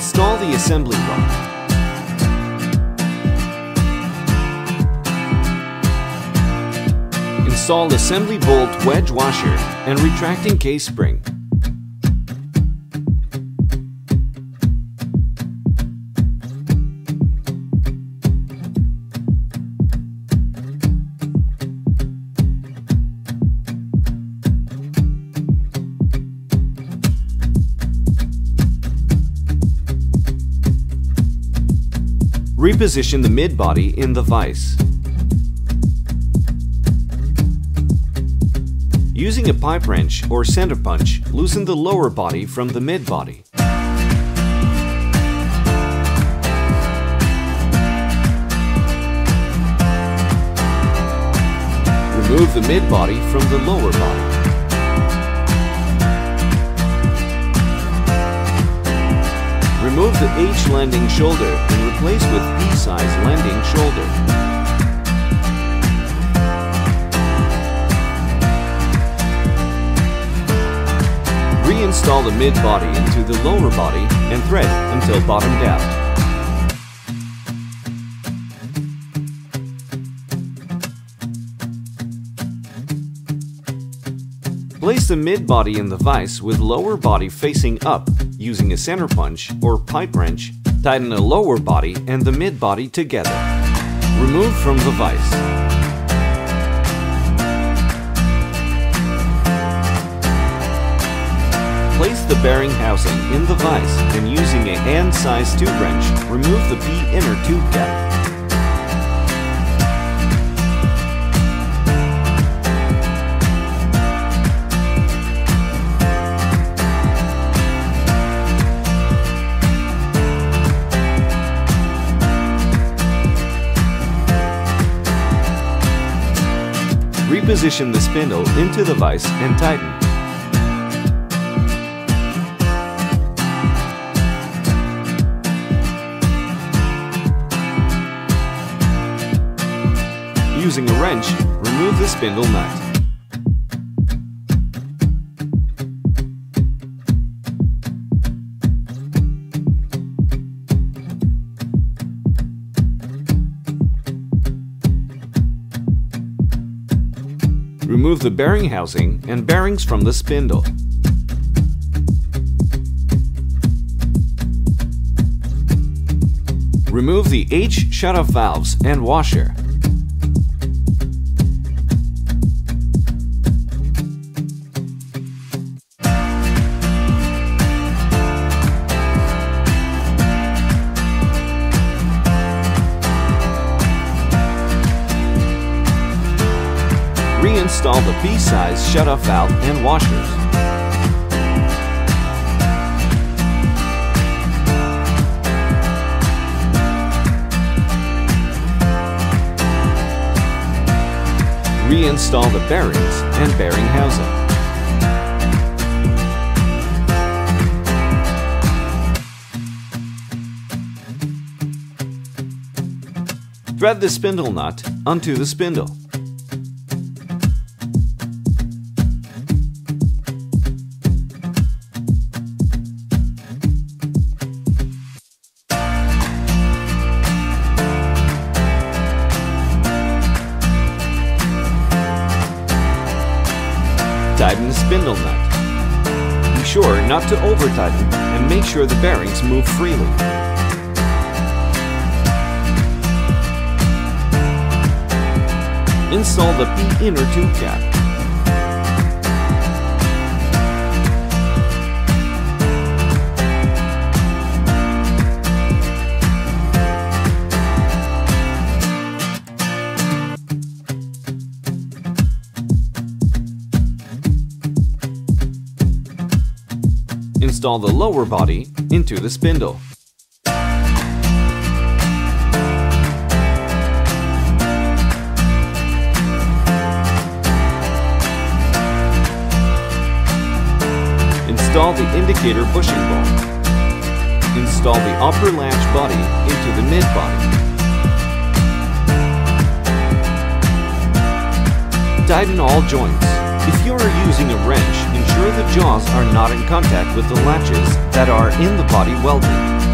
Install the assembly rod. Install assembly bolt wedge washer and retracting case spring. Reposition the mid-body in the vise. Using a pipe wrench or center punch, loosen the lower body from the mid-body. Remove the mid-body from the lower body. Remove the H landing shoulder and replace with P-size landing shoulder. Reinstall the mid-body into the lower body and thread until bottomed out. Place the mid-body in the vise with lower body facing up. Using a center punch or pipe wrench, tighten the lower body and the mid-body together. Remove from the vise. Place the bearing housing in the vise and using a hand-sized tube wrench, remove the P inner tube cap. Reposition the spindle into the vise and tighten. Using a wrench, remove the spindle nut. Remove the bearing housing and bearings from the spindle. Remove the H shutoff valves and washer. Reinstall the P-size shutoff valve and washers. Reinstall the bearings and bearing housing. Thread the spindle nut onto the spindle. Tighten the spindle nut. Be sure not to over-tighten and make sure the bearings move freely. Install the P inner tube cap. Install the lower body into the spindle. Install the indicator bushing ball. Install the upper latch body into the mid body. Tighten all joints. If you are using a wrench, ensure the jaws are not in contact with the latches that are in the body welded.